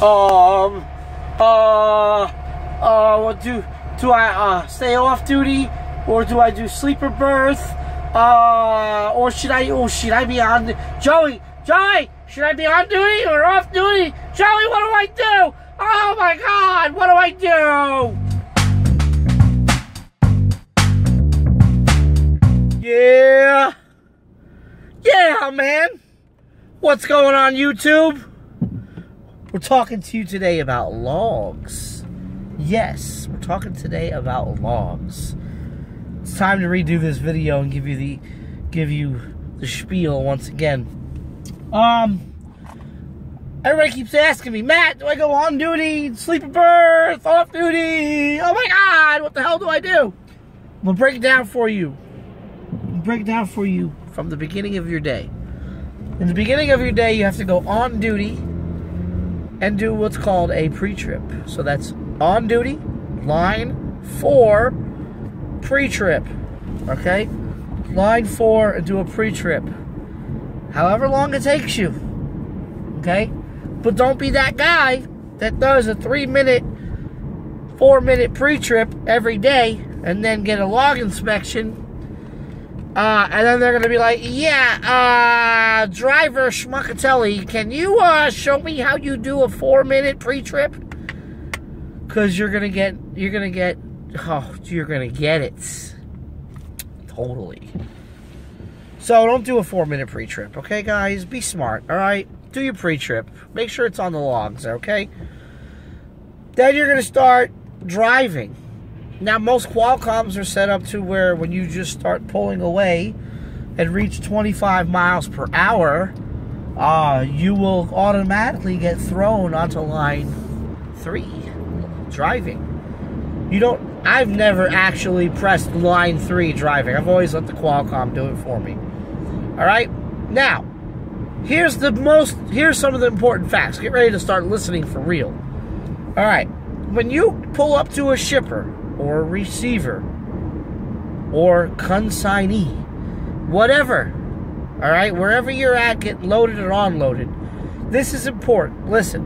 What do I stay off duty, or do I do sleeper berth? Or should I be on Joey, should I be on duty or off duty? Joey, what do I do? Oh my God, what do I do? Yeah, man. What's going on, YouTube? We're talking to you today about logs. Yes, we're talking today about logs. It's time to redo this video and give you the spiel once again. Everybody keeps asking me, Matt, do I go on duty, sleeper berth, off duty? Oh my God, what the hell do I do? I'm gonna break it down for you. From the beginning of your day. In the beginning of your day, you have to go on duty and do what's called a pre-trip. So that's on duty, line 4, pre-trip. Okay? Line 4 and do a pre-trip. However long it takes you. Okay? But don't be that guy that does a 3-minute, 4-minute pre-trip every day and then get a log inspection. And then they're going to be like, yeah, driver Schmuckatelli, can you show me how you do a 4-minute pre-trip? Because you're going to get it. Totally. So don't do a 4-minute pre-trip, okay, guys? Be smart, all right? Do your pre-trip. Make sure it's on the logs, okay? Then you're going to start driving. Now, most Qualcomms are set up to where when you just start pulling away and reach 25 miles per hour, you will automatically get thrown onto line 3, driving. I've never actually pressed line 3 driving. I've always let the Qualcomm do it for me. All right? Now, here's some of the important facts. Get ready to start listening for real. All right. When you pull up to a shipper, or receiver, or consignee, whatever, all right, wherever you're at, get loaded or unloaded. This is important. Listen,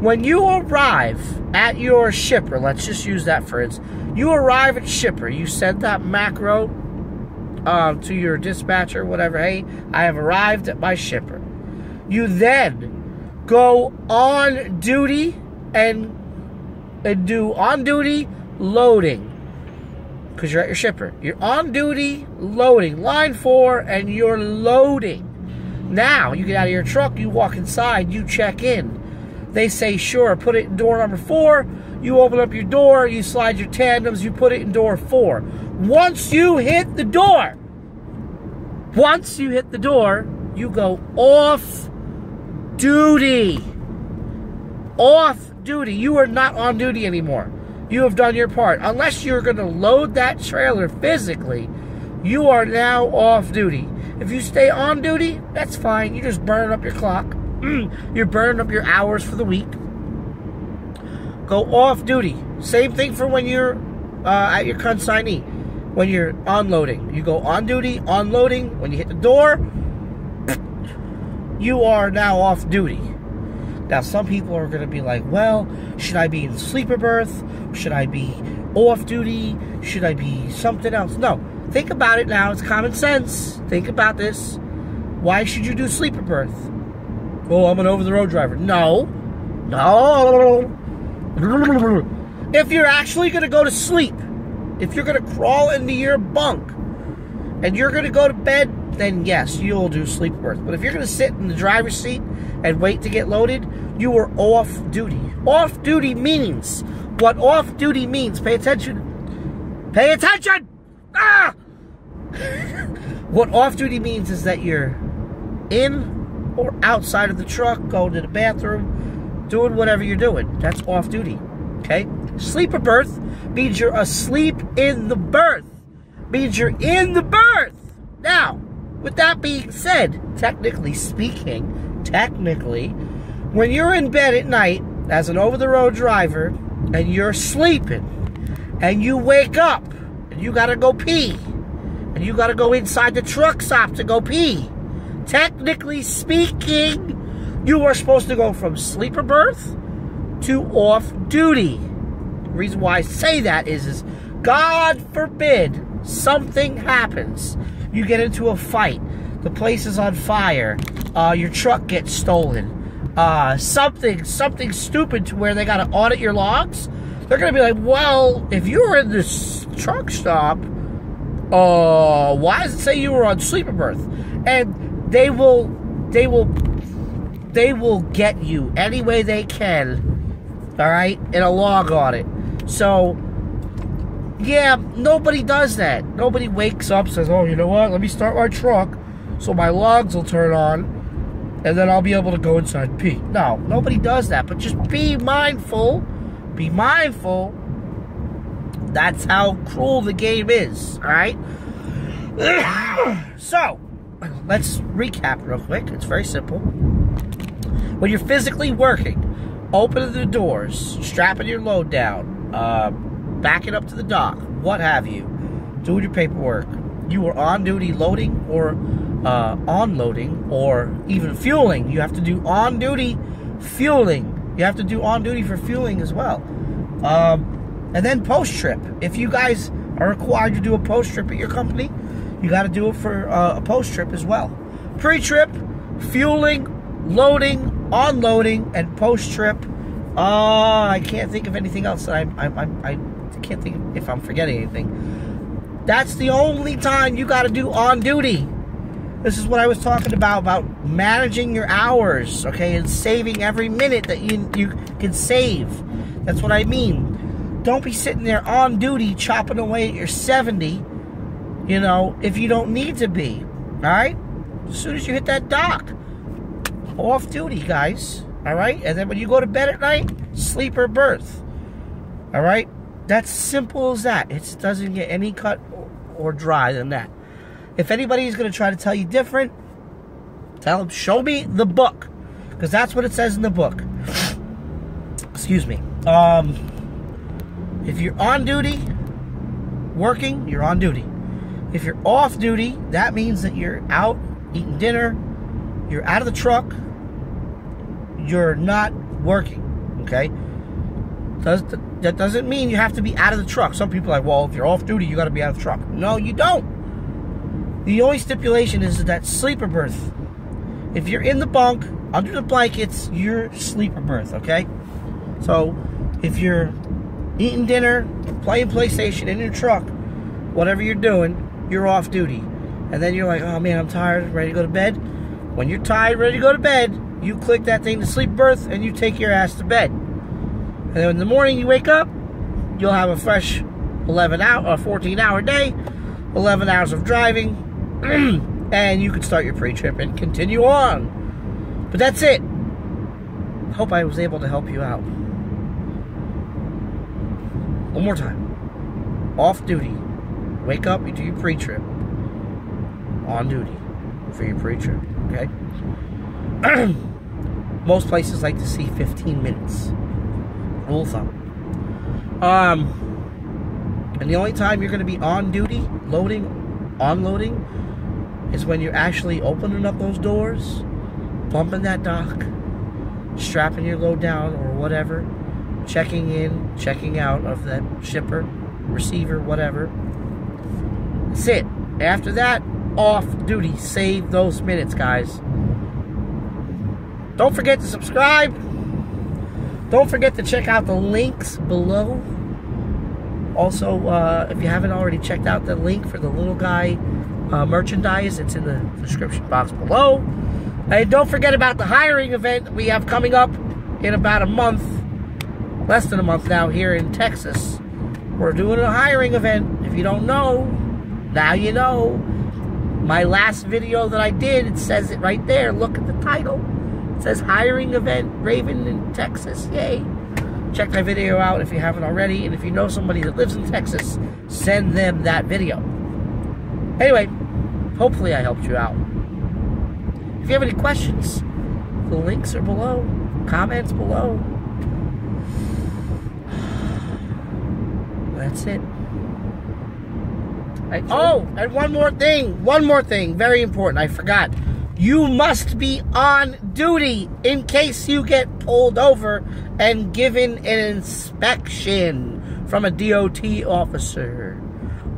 when you arrive at your shipper, let's just use that for instance. You arrive at shipper, you send that macro to your dispatcher, whatever. Hey, I have arrived at my shipper. You then go on duty and do on duty loading, because you're at your shipper. You're on duty loading, line 4, and you're loading. Now you get out of your truck, you walk inside, you check in. They say sure, put it in door number 4. You open up your door, you slide your tandems, you put it in door 4. Once you hit the door, you go off duty. Off duty. You are not on duty anymore. You have done your part. Unless you're going to load that trailer physically, you are now off duty. If you stay on duty, that's fine. You just burn up your clock. You're burning up your hours for the week. Go off duty. Same thing for when you're at your consignee. When you're unloading. You go on duty, unloading. When you hit the door, you are now off duty. Now, some people are going to be like, well, should I be in sleeper berth? Should I be off duty? Should I be something else? No. Think about it now. It's common sense. Think about this. Why should you do sleeper berth? Oh, I'm an over-the-road driver. No. If you're actually going to go to sleep, if you're going to crawl into your bunk, and you're going to go to bed, then yes, you'll do sleeper berth. But if you're going to sit in the driver's seat and wait to get loaded, you are off duty. Off duty means, what off duty means, pay attention. Pay attention! Ah! What off duty means is that you're in or outside of the truck, going to the bathroom, doing whatever you're doing. That's off duty, okay? Sleeper berth means you're asleep in the berth. Means you're in the berth. Now, with that being said, technically speaking, when you're in bed at night as an over-the-road driver and you're sleeping and you wake up and you gotta go pee and you gotta go inside the truck stop to go pee, technically speaking, you are supposed to go from sleeper berth to off-duty. The reason why I say that is God forbid something happens. You get into a fight. The place is on fire. Your truck gets stolen. Something stupid to where they got to audit your logs. They're going to be like, well, if you were in this truck stop, why does it say you were on sleeper berth? And they will get you any way they can, all right, in a log audit. So, yeah, nobody does that. Nobody wakes up and says, oh, you know what, let me start my truck so my logs will turn on, and then I'll be able to go inside and pee. No, nobody does that, but just be mindful. Be mindful. That's how cruel the game is, all right? So, let's recap real quick. It's very simple. When you're physically working, opening the doors, strapping your load down, backing up to the dock, what have you, doing your paperwork, you are on duty loading or unloading or even fueling. You have to do on-duty fueling. You have to do on-duty for fueling as well. And then post-trip. If you guys are required to do a post-trip at your company, you got to do it for a post-trip as well. Pre-trip, fueling, loading, unloading, and post-trip. I can't think of anything else. I can't think if I'm forgetting anything. That's the only time you got to do on-duty. This is what I was talking about managing your hours, okay, and saving every minute that you can save. That's what I mean. Don't be sitting there on duty chopping away at your 70, you know, if you don't need to be, all right? As soon as you hit that dock, off duty, guys, all right? And then when you go to bed at night, sleeper berth, all right? That's simple as that. It doesn't get any cut or dry than that. If anybody's going to try to tell you different, tell them, show me the book. Because that's what it says in the book. Excuse me. If you're on duty, working, you're on duty. If you're off duty, that means that you're out eating dinner, you're out of the truck, you're not working, okay? That doesn't mean you have to be out of the truck. Some people are like, well, if you're off duty, you got to be out of the truck. No, you don't. The only stipulation is that sleeper berth. If you're in the bunk, under the blankets, you're sleeper berth, okay? So, if you're eating dinner, playing PlayStation in your truck, whatever you're doing, you're off duty. And then you're like, oh man, I'm tired, ready to go to bed. When you're tired, ready to go to bed, you click that thing to sleeper berth and you take your ass to bed. And then in the morning you wake up, you'll have a fresh 14-hour day, 11 hours of driving, and you can start your pre-trip and continue on. But that's it. Hope I was able to help you out. One more time. Off duty. Wake up, you do your pre-trip. On duty for your pre-trip, okay? Most places like to see 15 minutes. Rule of thumb. And the only time you're going to be on duty, loading, unloading, is when you're actually opening up those doors, bumping that dock, strapping your load down or whatever, checking in, checking out of that shipper, receiver, whatever. That's it. After that, off duty. Save those minutes, guys. Don't forget to subscribe. Don't forget to check out the links below. Also, if you haven't already checked out the link for the Little Guy merchandise, it's in the description box below. And don't forget about the hiring event that we have coming up in about a month, less than a month now, here in Texas. We're doing a hiring event. If you don't know, now you know. My last video that I did, it says it right there. Look at the title. It says hiring event, Raven in Texas. Yay. Check that video out if you haven't already. And if you know somebody that lives in Texas, send them that video. Anyway, hopefully I helped you out. If you have any questions, the links are below. Comments below. That's it. Oh, and one more thing, very important. I forgot. You must be on duty in case you get pulled over and given an inspection from a DOT officer.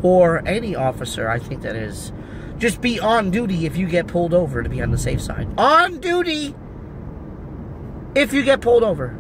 Or any officer, I think that is. Just be on duty if you get pulled over to be on the safe side. On duty if you get pulled over.